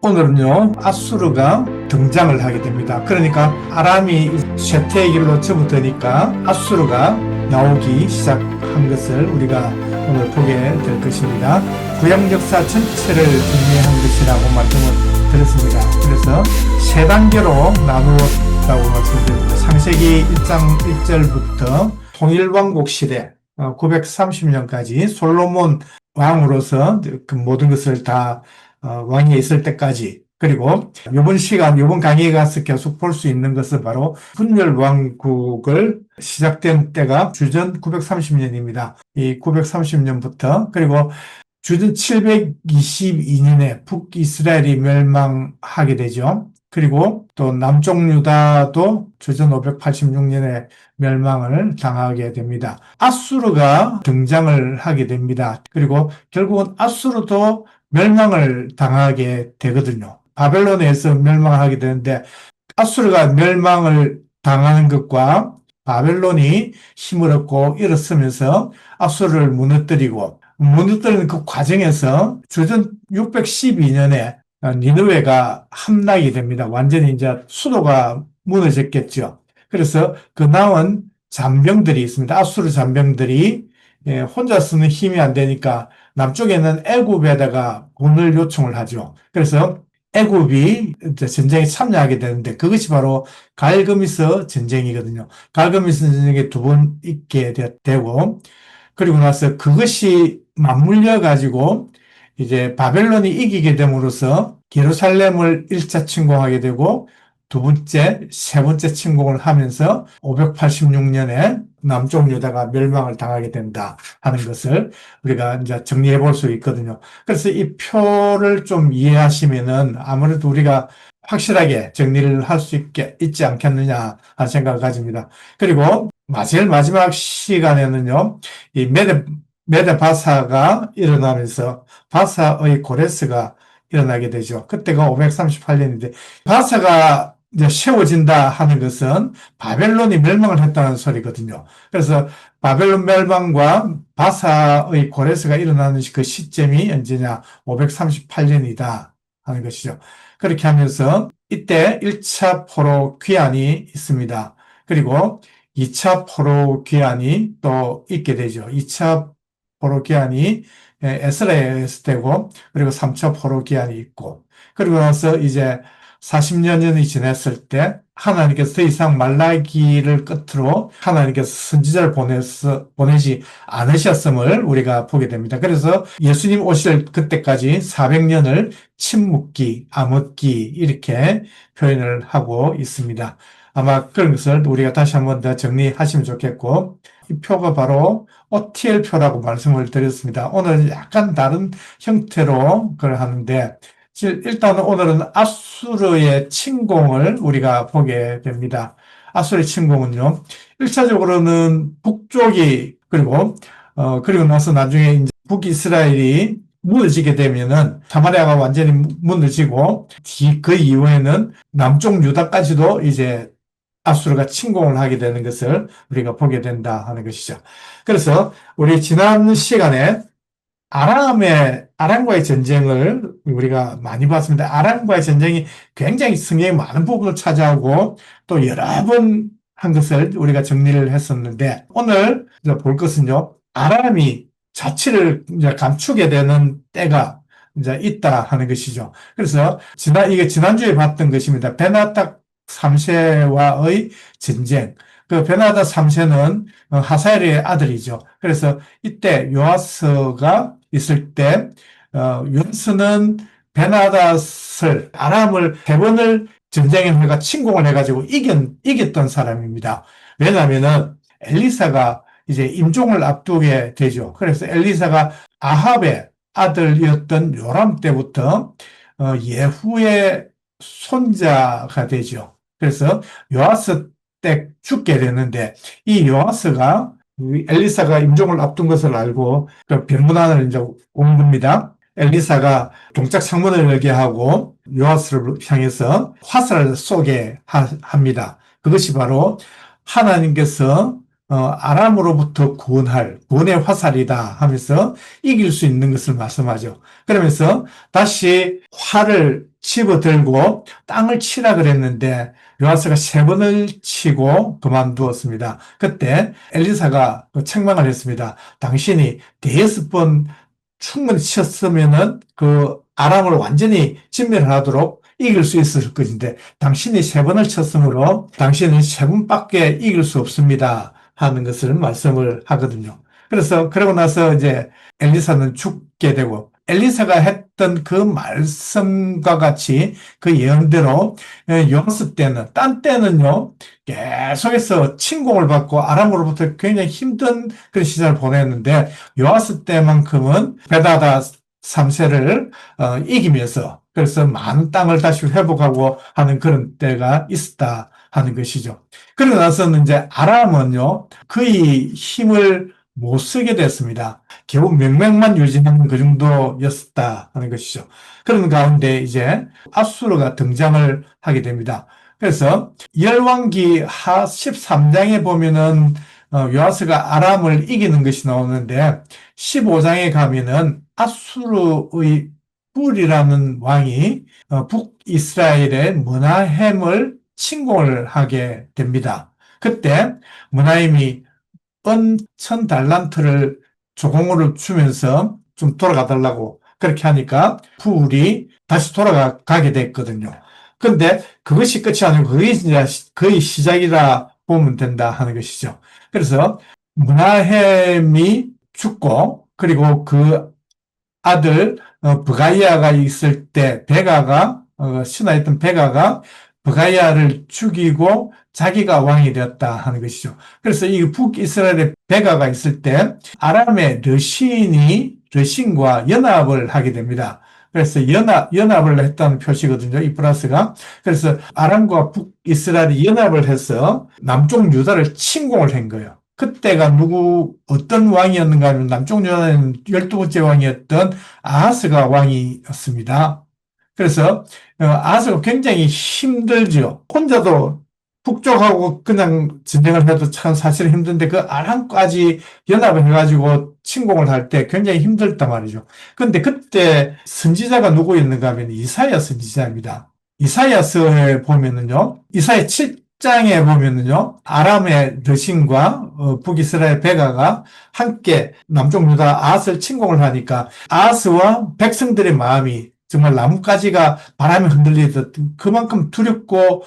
오늘은요, 아수르가 등장을 하게 됩니다. 그러니까 아람이 쇠퇴의 길로 접어드니까 아수르가 나오기 시작한 것을 우리가 오늘 보게 될 것입니다. 구약 역사 전체를 정리한 것이라고 말씀을 드렸습니다. 그래서 세 단계로 나누었다고 말씀드립니다. 창세기 1장 1절부터 통일왕국 시대 930년까지 솔로몬 왕으로서 그 모든 것을 다 왕위에 있을 때까지, 그리고 이번 강의에 가서 계속 볼 수 있는 것은 바로 분열왕국을 시작된 때가 주전 930년입니다. 이 930년부터, 그리고 주전 722년에 북이스라엘이 멸망하게 되죠. 그리고 또 남쪽 유다도 주전 586년에 멸망을 당하게 됩니다. 아수르가 등장을 하게 됩니다. 그리고 결국은 아수르도 멸망을 당하게 되거든요. 바벨론에서 멸망하게 되는데, 아수르가 멸망을 당하는 것과 바벨론이 힘을 얻고 일어서면서 아수르를 무너뜨리는 그 과정에서 주전 612년에 니느웨가 함락이 됩니다. 완전히 이제 수도가 무너졌겠죠. 그래서 그 나온 잔병들이 있습니다. 아수르 잔병들이 혼자서는 힘이 안 되니까 남쪽에는 애굽에다가 군을 요청을 하죠. 그래서 애굽이 전쟁에 참여하게 되는데, 그것이 바로 갈그미스 전쟁이거든요. 갈그미스 전쟁에 두 번 있게 되고, 그리고 나서 그것이 맞물려 가지고 이제 바벨론이 이기게 됨으로써 예루살렘을 1차 침공하게 되고, 세 번째 침공을 하면서 586년에 남쪽 유다가 멸망을 당하게 된다 하는 것을 우리가 이제 정리해 볼 수 있거든요. 그래서 이 표를 좀 이해하시면은 아무래도 우리가 확실하게 정리를 할 수 있지 않겠느냐 하는 생각을 가집니다. 그리고 제일 마지막 시간에는요, 이 메데 바사가 일어나면서 바사의 고레스가 일어나게 되죠. 그때가 538년인데, 바사가 이제 세워진다 하는 것은 바벨론이 멸망을 했다는 소리거든요. 그래서 바벨론 멸망과 바사의 고레스가 일어나는 그 시점이 언제냐? 538년이다 하는 것이죠. 그렇게 하면서 이때 1차 포로 귀환이 있습니다. 그리고 2차 포로 귀환이 또 있게 되죠. 2차 포로 귀환이 에스라에서 되고, 그리고 3차 포로 귀환이 있고, 그리고 나서 이제 40년이 지났을 때 하나님께서 더 이상 말라기를 끝으로 하나님께서 선지자를 보내지 않으셨음을 우리가 보게 됩니다. 그래서 예수님 오실 그때까지 400년을 침묵기, 암흑기 이렇게 표현을 하고 있습니다. 아마 그런 것을 우리가 다시 한번 더 정리하시면 좋겠고, 이 표가 바로 OTL 표라고 말씀을 드렸습니다. 오늘은 약간 다른 형태로 그걸 하는데, 일단은 오늘은 아수르의 침공을 우리가 보게 됩니다. 아수르의 침공은요, 1차적으로는 북쪽이, 그리고 나서 나중에 이제 북이스라엘이 무너지게 되면은 사마리아가 완전히 무너지고, 그 이후에는 남쪽 유다까지도 이제 아수르가 침공을 하게 되는 것을 우리가 보게 된다 하는 것이죠. 그래서 우리 지난 시간에 아람과의 전쟁을 우리가 많이 봤습니다. 아람과의 전쟁이 굉장히 성경의 많은 부분을 차지하고 또 여러 번 한 것을 우리가 정리를 했었는데, 오늘 볼 것은요, 아람이 자치를 이제 감추게 되는 때가 이제 있다 하는 것이죠. 그래서 이게 지난주에 봤던 것입니다. 베나닥 3세와의 전쟁. 그 베나닥 3세는 하사엘의 아들이죠. 그래서 이때 요아스가 있을 때, 요아스는 베나닷을, 아람을 3번을 전쟁에 해가 침공을 해가지고 이겼던 사람입니다. 왜냐하면은 엘리사가 이제 임종을 앞두게 되죠. 그래서 엘리사가 아합의 아들이었던 요람 때부터 예후의 손자가 되죠. 그래서 요아스 때 죽게 되는데, 이 요아스가 엘리사가 임종을 앞둔 것을 알고 그 병문안을 이제 온 겁니다. 엘리사가 동짝 창문을 열게 하고 요아스를 향해서 화살을 쏘게 합니다. 그것이 바로 하나님께서 아람으로부터 구원의 화살이다 하면서 이길 수 있는 것을 말씀하죠. 그러면서 다시 활을 집어들고 땅을 치라 그랬는데 요아스가 3번을 치고 그만두었습니다. 그때 엘리사가 책망을 했습니다. 당신이 5번 충분히 쳤으면은 그 아람을 완전히 진멸하도록 이길 수 있을 것인데 당신이 3번을 쳤으므로 당신은 3번밖에 이길 수 없습니다 하는 것을 말씀을 하거든요. 그래서 그러고 나서 이제 엘리사는 죽게 되고 엘리사가 했던 그 말씀과 같이 그 예언대로 요아스 때는 딴 때는요 계속해서 침공을 받고 아람으로부터 굉장히 힘든 그런 시절을 보냈는데 요아스 때만큼은 베다다 3세를 이기면서 그래서 많은 땅을 다시 회복하고 하는 그런 때가 있었다 하는 것이죠. 그러고 나서는 이제 아람은요 거의 힘을 못 쓰게 됐습니다. 겨우 명맥만 유지하는 그 정도였었다 하는 것이죠. 그런 가운데 이제 아수르가 등장을 하게 됩니다. 그래서 열왕기 하 13장에 보면은 요아스가 아람을 이기는 것이 나오는데 15장에 가면은 아수르의 뿔이라는 왕이 북이스라엘의 므나헴을 침공을 하게 됩니다. 그때 므나헴이 은 1000달란트를 조공으로 주면서 좀 돌아가 달라고 그렇게 하니까 푸울이 다시 돌아가게 됐거든요. 근데 그것이 끝이 아니고 그게 이제 거의 시작이라 보면 된다 하는 것이죠. 그래서 므나헴이 죽고 그리고 그 아들 브가이아가 있을 때 베가가 신하였던 베가가 브가이아를 죽이고 자기가 왕이 되었다 하는 것이죠. 그래서 이 북이스라엘의 베가가 있을 때 아람의 르신과 연합을 하게 됩니다. 그래서 연합을 했다는 표시거든요. 이 플러스가. 그래서 아람과 북이스라엘이 연합을 해서 남쪽 유다를 침공을 한 거예요. 그때가 어떤 왕이었는가 하면 남쪽 유다는 12번째 왕이었던 아하스가 왕이었습니다. 그래서 아하스가 굉장히 힘들죠. 혼자도 북쪽하고 그냥 전쟁을 해도 참 사실은 힘든데 그 아람까지 연합을 해가지고 침공을 할 때 굉장히 힘들단 말이죠. 그런데 그때 선지자가 누구였는가 하면 이사야 선지자입니다. 이사야서에 보면은요, 이사야 7장에 보면은요, 아람의 르신과 북이스라엘 베가가 함께 남쪽 유다 아하스를 침공을 하니까 아하스와 백성들의 마음이 정말 나뭇가지가 바람에 흔들리듯 그만큼 두렵고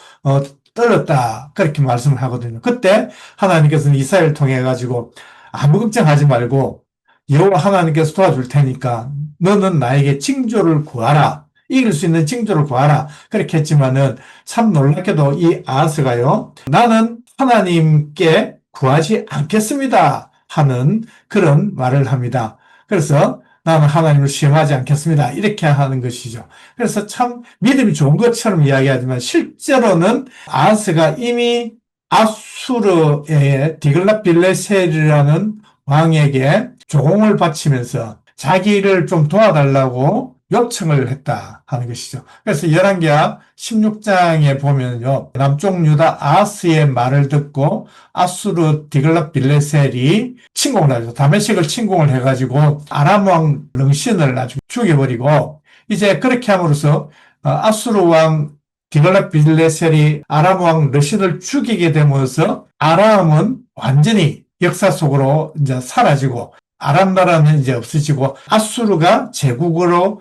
떨었다 그렇게 말씀을 하거든요. 그때 하나님께서는 이사야를 통해 가지고 아무 걱정하지 말고 여호와 하나님께서 도와줄 테니까 너는 나에게 징조를 구하라. 이길 수 있는 징조를 구하라. 그렇게 했지만은 참 놀랍게도 이 아하스가요. 나는 하나님께 구하지 않겠습니다. 하는 그런 말을 합니다. 그래서 나는 하나님을 시험하지 않겠습니다. 이렇게 하는 것이죠. 그래서 참 믿음이 좋은 것처럼 이야기하지만 실제로는 아하스가 이미 아수르의 디글랏빌레셀이라는 왕에게 조공을 바치면서 자기를 좀 도와달라고 요청을 했다 하는 것이죠. 그래서 열왕기하 16장에 보면요. 남쪽 유다 아하스의 말을 듣고 아수르 디글랏빌레셀이 침공을 하죠. 다메섹을 침공을 해가지고 아람 왕 릉신을 나중에 죽여버리고 이제 그렇게 함으로써 아수르 왕 디글랏빌레셀이 아람 왕 르신을 죽이게 되면서 아람은 완전히 역사 속으로 이제 사라지고 아람 나라는 이제 없어지고 아수르가 제국으로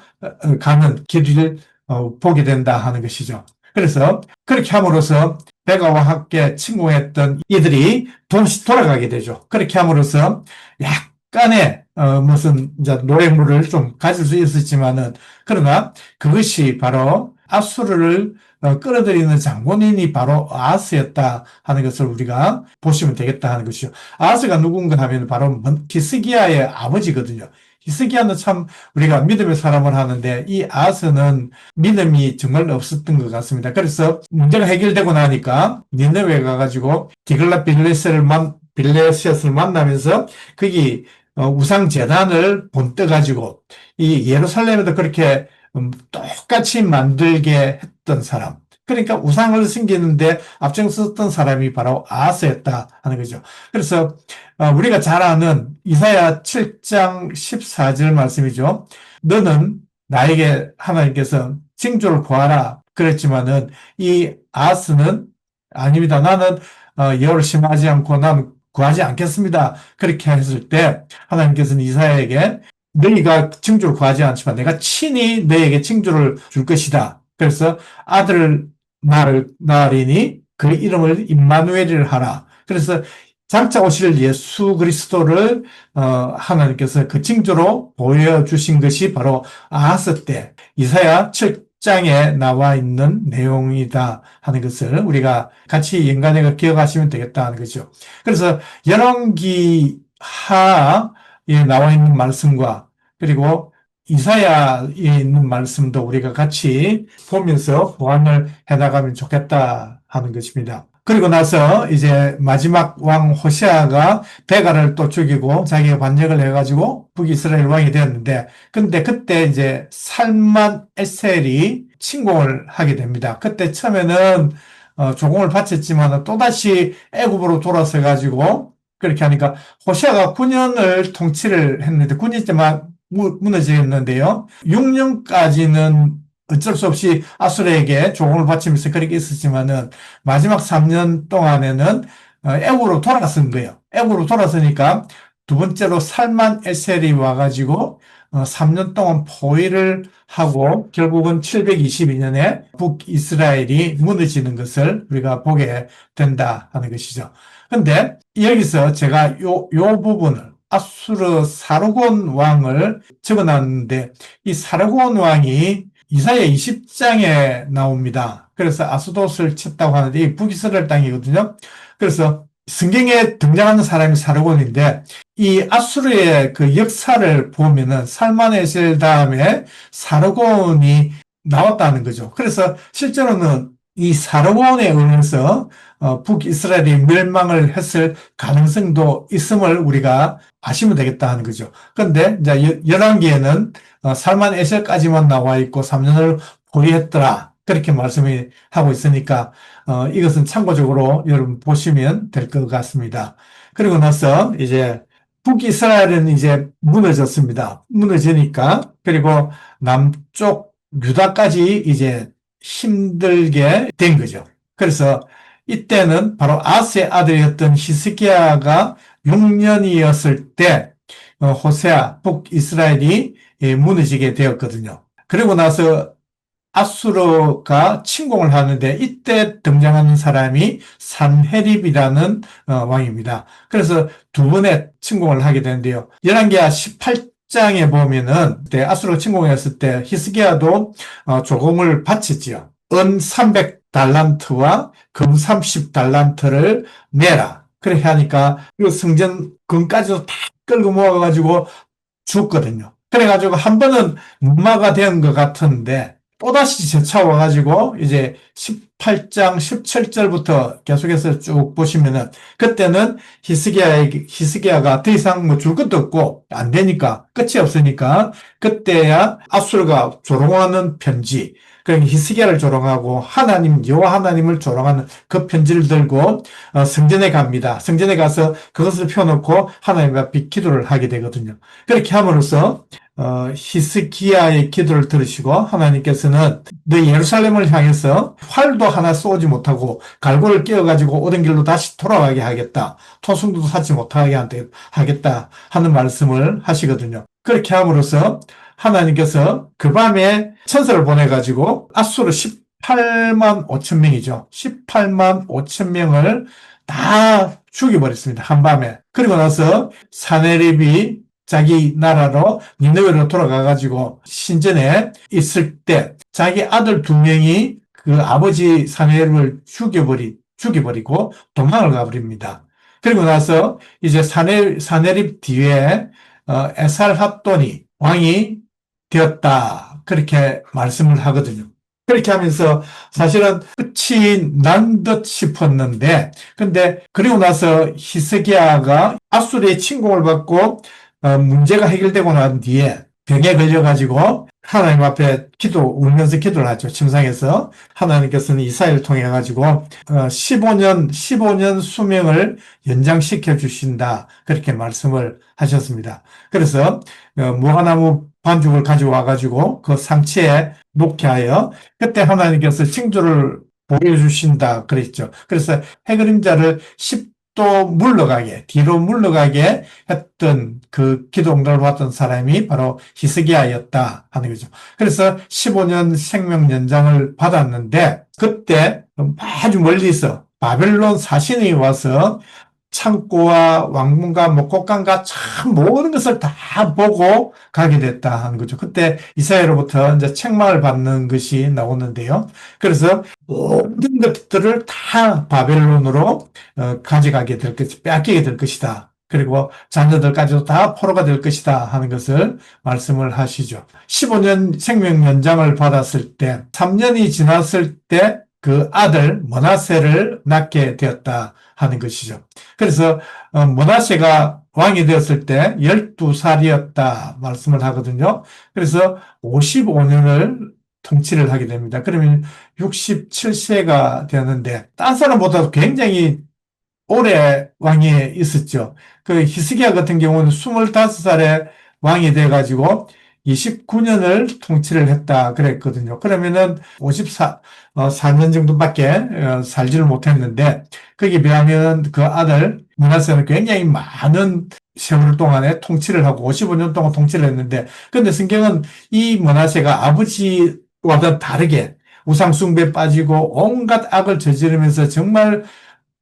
가는 길을 보게 된다 하는 것이죠. 그래서 그렇게 함으로써 베가와 함께 침공했던 이들이 다시 돌아가게 되죠. 그렇게 함으로써 약간의 무슨 이제 노래물을 좀 가질 수 있었지만은 그러나 그것이 바로 아수르를 끌어들이는 장본인이 바로 아하스였다 하는 것을 우리가 보시면 되겠다 하는 것이죠. 아하스가 누군가 하면 바로 히스기야의 아버지거든요. 히스기야는 참 우리가 믿음의 사람을 하는데 이 아하스는 믿음이 정말 없었던 것 같습니다. 그래서 문제가 해결되고 나니까 니느웨 가가지고 디글랏빌레셋을 만나면서 거기 우상 제단을 본떠가지고 이 예루살렘에도 그렇게 똑같이 만들게 했던 사람. 그러니까 우상을 섬기는데 앞장섰던 사람이 바로 아하스였다 하는 거죠. 그래서 우리가 잘 아는 이사야 7장 14절 말씀이죠. 너는 나에게 하나님께서 징조를 구하라 그랬지만은 이 아하스는 아닙니다. 나는 여호와를 신뢰하지 않고 나는 구하지 않겠습니다. 그렇게 했을 때 하나님께서는 이사야에게 너희가 징조를 구하지 않지만 내가 친히 너희에게 징조를 줄 것이다. 그래서 아들을 낳으리니 그 이름을 임마누엘이라 하라. 그래서 장차 오실 예수 그리스도를 하나님께서 그 징조로 보여주신 것이 바로 아하스 때 이사야 7장에 나와 있는 내용이다 하는 것을 우리가 같이 연관해서 기억하시면 되겠다 하는 거죠. 그래서 열왕기 하에 나와 있는 말씀과 그리고 이사야에 있는 말씀도 우리가 같이 보면서 보완을 해나가면 좋겠다 하는 것입니다. 그리고 나서 이제 마지막 왕 호세아가 베가를 또 죽이고 자기가 반역을 해가지고 북이스라엘 왕이 되었는데, 근데 그때 이제 살만 에셀이 침공을 하게 됩니다. 그때 처음에는 조공을 바쳤지만 또다시 애굽으로 돌아서 가지고 그렇게 하니까 호세아가 9년을 통치를 했는데 9년째만 무너졌는데요. 6년까지는 어쩔 수 없이 아수르에게 조공을 바치면서 그렇게 있었지만은 마지막 3년 동안에는 애굽으로 돌아선 거예요. 애굽으로 돌아서니까 두 번째로 살만 에셀이 와가지고 3년 동안 포위를 하고 결국은 722년에 북이스라엘이 무너지는 것을 우리가 보게 된다 하는 것이죠. 근데 여기서 제가 요 부분을 아수르 사르곤 왕을 적어놨는데 이 사르곤 왕이 이사야 20장에 나옵니다. 그래서 아스돗을 쳤다고 하는데 이 북이스라엘 땅이거든요. 그래서 성경에 등장하는 사람이 사르곤인데 이 아수르의 그 역사를 보면은 살만에셀 다음에 사르곤이 나왔다는 거죠. 그래서 실제로는 이 사르곤에 의해서 북이스라엘이 멸망을 했을 가능성도 있음을 우리가 아시면 되겠다 하는 거죠. 그런데 이제 열왕기에는 살만 에셀까지만 나와 있고 3년을 포위했더라. 그렇게 말씀이 하고 있으니까 이것은 참고적으로 여러분 보시면 될 것 같습니다. 그리고 나서 이제 북이스라엘은 이제 무너졌습니다. 무너지니까 그리고 남쪽 유다까지 이제 힘들게 된 거죠. 그래서 이때는 바로 아스의 아들이었던 히스기야가 6년이었을 때 호세아 북이스라엘이 무너지게 되었거든요. 그리고 나서 아수르가 침공을 하는데 이때 등장하는 사람이 산헤립이라는 왕입니다. 그래서 두 번의 침공을 하게 되는데요. 열왕기하 18장에 보면은 그때 아수르가 침공했을 때 히스기야도 조공을 바쳤지요. 은 300달란트와 금 30달란트를 내라. 그렇게 하니까 그 성전 금까지도 다 끌고 모아가지고 죽거든요. 그래가지고 한 번은 무마가 된 것 같은데 또다시 재차와가지고 이제 18장 17절부터 계속해서 쭉 보시면은 그때는 히스기야가 더 이상 뭐 줄 것도 없고 안 되니까 끝이 없으니까 그때야 아수르가 조롱하는 편지, 그러니까 히스기야를 조롱하고 하나님 여호와 하나님을 조롱하는 그 편지를 들고 성전에 갑니다. 성전에 가서 그것을 펴놓고 하나님 앞에 기도를 하게 되거든요. 그렇게 함으로써 히스기야의 기도를 들으시고 하나님께서는 너 예루살렘을 향해서 활도 하나 쏘지 못하고 갈고를 끼워가지고 오던 길로 다시 돌아가게 하겠다. 토승도 사지 못하게 하겠다 하는 말씀을 하시거든요. 그렇게 함으로써 하나님께서 그 밤에 천사를 보내가지고 아수르 18만 5천 명이죠. 18만 5천 명을 다 죽여버렸습니다. 한밤에. 그리고 나서 사네립이 자기 나라로 니느웨로 돌아가가지고 신전에 있을 때 자기 아들 2명이 그 아버지 사네립을 죽여버리고 도망을 가버립니다. 그리고 나서 이제 사네립 뒤에 에살합돈이 왕이 되었다. 그렇게 말씀을 하거든요. 그렇게 하면서 사실은 끝이 난 듯 싶었는데, 근데 그리고 나서 히스기야가 아수르의 침공을 받고 문제가 해결되고 난 뒤에 병에 걸려가지고 하나님 앞에 울면서 기도를 하죠. 침상에서. 하나님께서는 이사야를 통해 가지고 15년 수명을 연장시켜 주신다. 그렇게 말씀을 하셨습니다. 그래서 무화과나무 반죽을 가져와 가지고 그 상체에 놓게 하여 그때 하나님께서 징조를 보여주신다 그랬죠. 그래서 해그림자를 10도 물러가게, 뒤로 물러가게 했던 그 기도 응답을 받던 사람이 바로 히스기야였다 하는 거죠. 그래서 15년 생명 연장을 받았는데 그때 아주 멀리서 바벨론 사신이 와서 창고와 왕문과 뭐 곡간과 참 모든 것을 다 보고 가게 됐다 하는 거죠. 그때 이사야로부터 이제 책망을 받는 것이 나오는데요. 그래서 모든 것들을 다 바벨론으로 가져가게 될 것이 빼앗기게 될 것이다. 그리고 자녀들까지도 다 포로가 될 것이다 하는 것을 말씀을 하시죠. 15년 생명 연장을 받았을 때 3년이 지났을 때 그 아들 므낫세를 낳게 되었다 하는 것이죠. 그래서 므낫세가 왕이 되었을 때 12살이었다 말씀을 하거든요. 그래서 55년을 통치를 하게 됩니다. 그러면 67세가 되었는데 딴 사람보다 굉장히 오래 왕위에 있었죠. 그 히스기야 같은 경우는 25살에 왕이 돼가지고 29년을 통치를 했다 그랬거든요. 그러면은 4년 정도밖에 살지를 못했는데 거기에 비하면 그 아들 므낫세는 굉장히 많은 세월 동안에 통치를 하고 55년 동안 통치를 했는데 근데 성경은 이 므낫세가 아버지와는 다르게 우상 숭배에 빠지고 온갖 악을 저지르면서 정말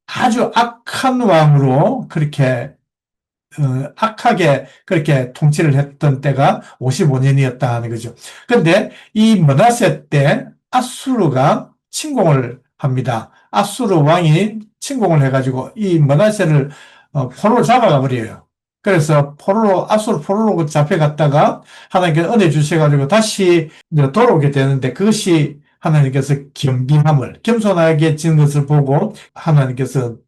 아주 악한 왕으로 그렇게 악하게 그렇게 통치를 했던 때가 55년이었다 하는 거죠. 그런데 이 므낫세 때 아수르가 침공을 합니다. 아수르 왕이 침공을 해가지고 이 므낫세를 포로로 잡아가 버려요. 그래서 아수르 포로로 잡혀갔다가 하나님께서 은혜 주셔가지고 다시 돌아오게 되는데 그것이 하나님께서 겸손하게 지는 것을 보고 하나님께서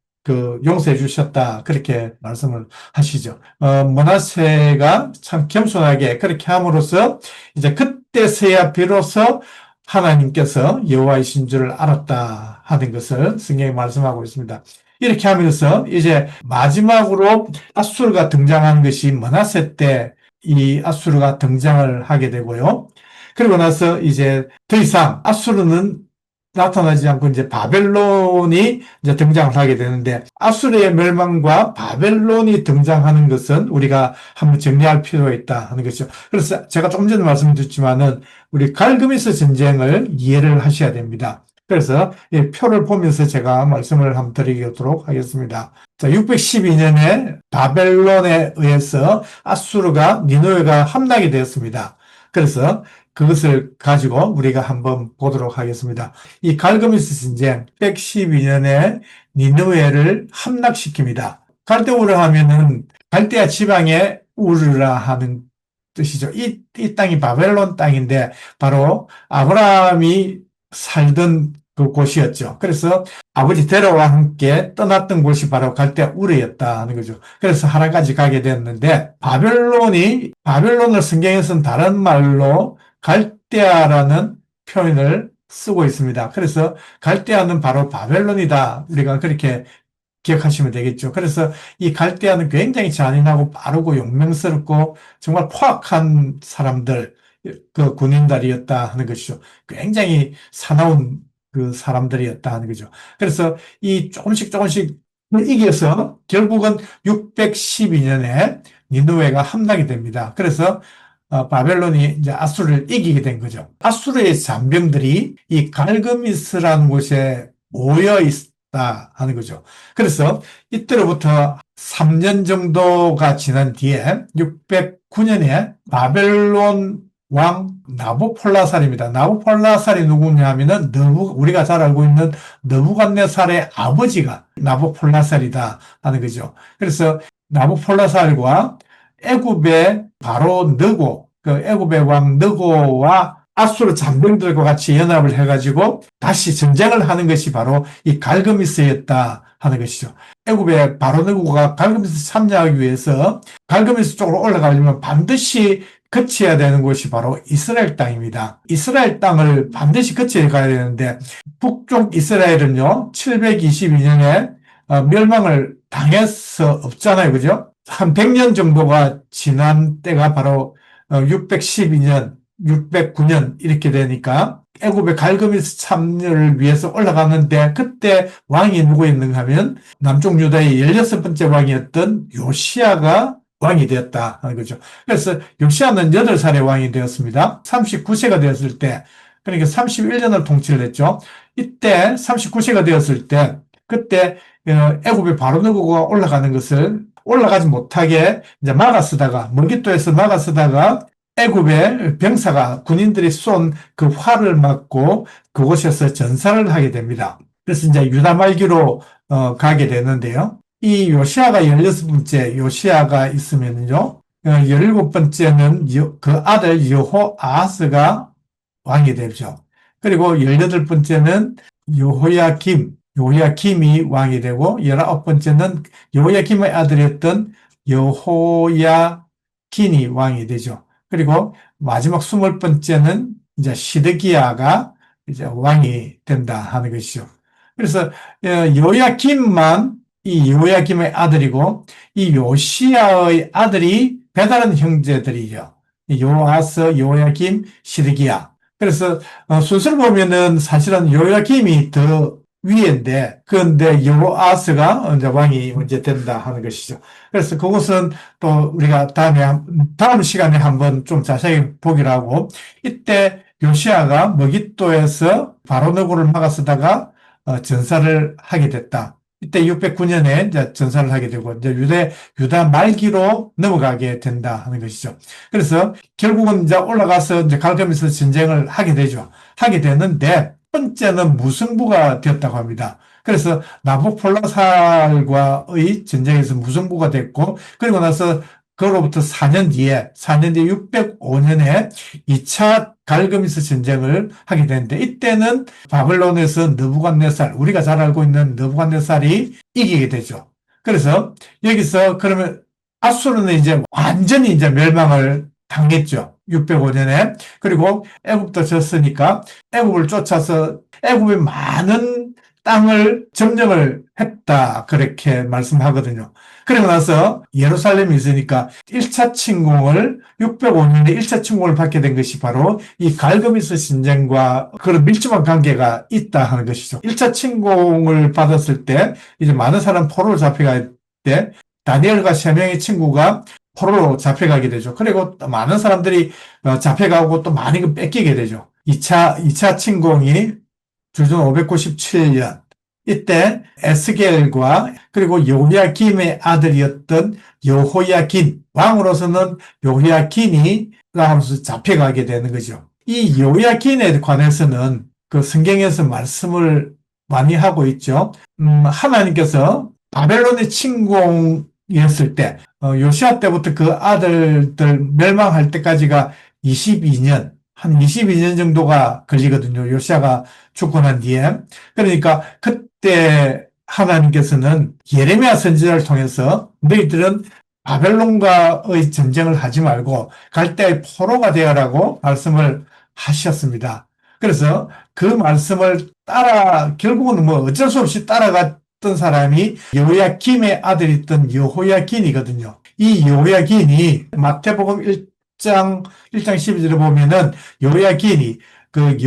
용서해 주셨다. 그렇게 말씀을 하시죠. 므낫세가 참 겸손하게 그렇게 함으로써 이제 그때서야 비로소 하나님께서 여호와이신 줄을 알았다 하는 것을 성경에 말씀하고 있습니다. 이렇게 하면서 이제 마지막으로 아수르가 등장하는 것이 므낫세 때 이 아수르가 등장을 하게 되고요. 그리고 나서 이제 더 이상 아수르는 나타나지 않고 이제 바벨론이 이제 등장을 하게 되는데 아수르의 멸망과 바벨론이 등장하는 것은 우리가 한번 정리할 필요가 있다 하는 것이죠. 그래서 제가 조금 전에 말씀드렸지만은 우리 갈그미스 전쟁을 이해를 하셔야 됩니다. 그래서 이 표를 보면서 제가 말씀을 한번 드리도록 하겠습니다. 자, 612년에 바벨론에 의해서 아수르가 니느웨가 함락이 되었습니다. 그래서 그것을 가지고 우리가 한번 보도록 하겠습니다. 이 갈그미스 전쟁 112년에 니느웨를 함락시킵니다. 갈대우르 하면은 갈대아 지방의 우르라 하는 뜻이죠. 이 땅이 바벨론 땅인데 바로 아브라함이 살던 그 곳이었죠. 그래서 아버지 데라와 함께 떠났던 곳이 바로 갈대아 우르였다 하는 거죠. 그래서 하나까지 가게 됐는데 바벨론을 성경에서는 다른 말로 갈대아라는 표현을 쓰고 있습니다. 그래서 갈대아는 바로 바벨론이다. 우리가 그렇게 기억하시면 되겠죠. 그래서 이 갈대아는 굉장히 잔인하고 빠르고 용맹스럽고 정말 포악한 사람들, 그 군인들이었다 하는 것이죠. 굉장히 사나운 그 사람들이었다 하는 거죠. 그래서 이 조금씩 이겨서 결국은 612년에 니느웨가 함락이 됩니다. 그래서 바벨론이 이제 아수르를 이기게 된 거죠. 아수르의 잔병들이 이 갈그미스라는 곳에 모여 있다 하는 거죠. 그래서 이때로부터 3년 정도가 지난 뒤에 609년에 바벨론 왕 나부콜라살입니다. 나부콜라살이 누구냐 하면은 우리가 잘 알고 있는 느부갓네살의 아버지가 나부콜라살이다 하는 거죠. 그래서 나부콜라살과 애굽의 바로 느고, 그 애굽의 왕 느고와 아수르 잔병들과 같이 연합을 해가지고 다시 전쟁을 하는 것이 바로 이 갈그미스였다 하는 것이죠. 애굽의 바로 느고가 갈그미스 참여하기 위해서 갈그미스 쪽으로 올라가려면 반드시 거쳐야 되는 곳이 바로 이스라엘 땅입니다. 이스라엘 땅을 반드시 거쳐야 가야 되는데 북쪽 이스라엘은요 722년에 멸망을 당해서 없잖아요. 그죠? 한 100년 정도가 지난 때가 바로 612년, 609년 이렇게 되니까 애굽의 갈그미스 참여를 위해서 올라가는데 그때 왕이 누구였는가 하면 남쪽 유다의 16번째 왕이었던 요시야가 왕이 되었다 하는 거죠. 그래서 요시야는 8살의 왕이 되었습니다. 39세가 되었을 때, 그러니까 31년을 통치를 했죠. 이때 39세가 되었을 때, 그때 애굽의 바로느고가 올라가는 것을 올라가지 못하게 이제 막아쓰다가, 머깃도에서 막아쓰다가 애굽의 병사가 군인들이 쏜 그 활을 맞고 그곳에서 전사를 하게 됩니다. 그래서 이제 유다 말기로 가게 되는데요. 이 요시아가 16번째 요시아가 있으면요. 17번째는 그 아들 여호아하스가 왕이 되죠. 그리고 18번째는 요호야김이 왕이 되고 19번째는 요호야김의 아들이었던 여호야긴이 왕이 되죠. 그리고 마지막 20번째는 이제 시드기야가 이제 왕이 된다 하는 것이죠. 그래서 요야김만 이 요야김의 아들이고 이 요시야의 아들이 배다른 형제들이죠. 요아스, 요야김, 시드기야. 그래서 순서를 보면은 사실은 요야김이 더 위인데 그런데 요아스가 이제 왕이 먼저 된다 하는 것이죠. 그래서 그것은 또 우리가 다음 시간에 한번 좀 자세히 보기로 하고 이때 요시야가 머깃도에서 바로느고를 막아서다가 전사를 하게 됐다. 이때 609년에 이제 전사를 하게 되고 이제 유다 말기로 넘어가게 된다 하는 것이죠. 그래서 결국은 이제 올라가서 이제 갈감에서 전쟁을 하게 되죠. 하게 되는데 첫 번째는 무승부가 되었다고 합니다. 그래서 나부콜라살과의 전쟁에서 무승부가 됐고 그리고 나서 그로부터 4년 뒤에 605년에 2차 갈그미스 전쟁을 하게 되는데 이때는 바벨론에서 느부갓네살, 우리가 잘 알고 있는 느부갓네살이 이기게 되죠. 그래서 여기서 그러면 아수르는 이제 완전히 이제 멸망을 당했죠. 605년에. 그리고 애굽도 졌으니까 애굽을 쫓아서 애굽의 많은 땅을 점령을 했다. 그렇게 말씀하거든요. 그리고 나서 예루살렘이 있으니까 1차 침공을 605년에 1차 침공을 받게 된 것이 바로 이 갈그미스 전쟁과 그런 밀접한 관계가 있다 하는 것이죠. 1차 침공을 받았을 때 이제 많은 사람 포로로 잡혀갈 때 다니엘과 3명의 친구가 포로로 잡혀가게 되죠. 그리고 또 많은 사람들이 잡혀가고 또 많이 뺏기게 되죠. 2차 침공이 주전 597년 이때 에스겔과 그리고 요호야김의 아들이었던 여호야긴 왕으로서는 요호야긴이 하면서 잡혀가게 되는 거죠. 이 여호야긴에 관해서는 그 성경에서 말씀을 많이 하고 있죠. 하나님께서 바벨론의 침공이었을 때 요시아 때부터 그 아들들 멸망할 때까지가 22년 한 22년 정도가 걸리거든요. 요시아가 죽고 난 뒤에. 그러니까 그때 하나님께서는 예레미야 선지자를 통해서 너희들은 바벨론과의 전쟁을 하지 말고 갈대의 포로가 되어라고 말씀을 하셨습니다. 그래서 그 말씀을 결국은 뭐 어쩔 수 없이 따라갔던 사람이 여호야김의 아들이었던 여호야긴이거든요. 이 여호야긴이 마태복음 1장 12절에 보면은 여호야긴이 그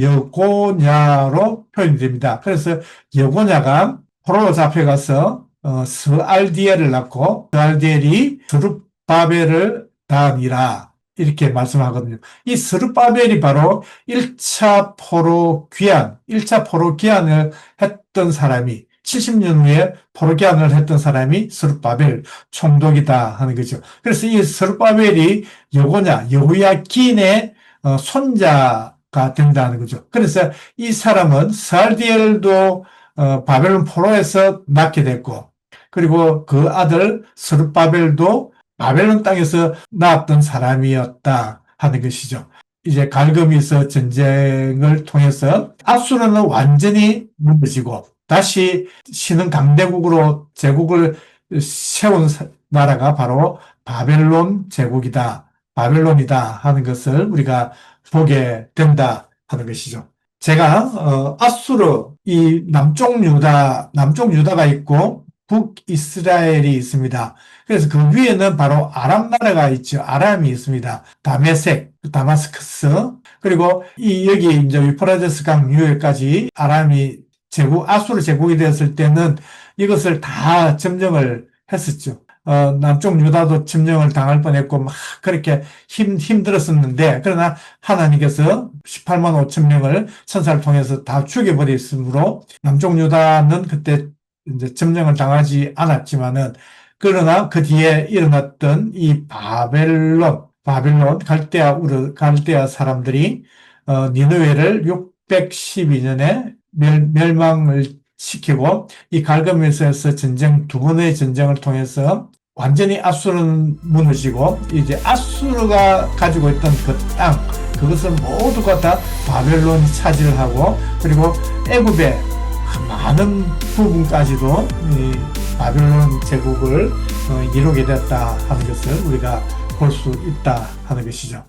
여고냐로 표현이 됩니다. 그래서 여고냐가 포로로 잡혀가서 스알디엘을 낳고 스알디엘이 스룹바벨을 낳으니라 이렇게 말씀하거든요. 이 스룹바벨이 바로 1차 포로 귀환을 했던 사람이 70년 후에 포로 귀환을 했던 사람이 스룹바벨 총독이다 하는 거죠. 그래서 이 스룹바벨이 여호야긴의 손자가 된다는 거죠. 그래서 이 사람은 스알디엘도 바벨론 포로에서 낳게 됐고 그리고 그 아들 스룹바벨도 바벨론 땅에서 낳았던 사람이었다 하는 것이죠. 이제 갈그미스 전쟁을 통해서 아수르는 완전히 무너지고 다시 신흥 강대국으로 제국을 세운 나라가 바로 바벨론 제국이다 바벨론이다 하는 것을 우리가 보게 된다 하는 것이죠. 제가 아수르 이 남쪽 유다가 있고 북이스라엘이 있습니다. 그래서 그 위에는 바로 아람 나라가 있죠. 아람이 있습니다. 다메섹, 다마스커스, 그리고 이 여기 이제 유프라데스 강 유해까지 아수르 제국이 되었을 때는 이것을 다 점령을 했었죠. 남쪽 유다도 점령을 당할 뻔했고 막 그렇게 힘들었었는데, 그러나 하나님께서 18만 5천 명을 천사를 통해서 다 죽여버렸으므로 남쪽 유다는 그때 이제 점령을 당하지 않았지만은, 그러나 그 뒤에 일어났던 이 바벨론 갈대아 사람들이 니느웨를 612년에 멸망을 시키고, 이 갈그메스에서 두 번의 전쟁을 통해서 완전히 아수르는 무너지고, 이제 아수르가 가지고 있던 그 땅, 그것을 모두가 다 바벨론이 차지를 하고, 그리고 애굽의 많은 부분까지도 이 바벨론 제국을 이루게 됐다 하는 것을 우리가 볼 수 있다 하는 것이죠.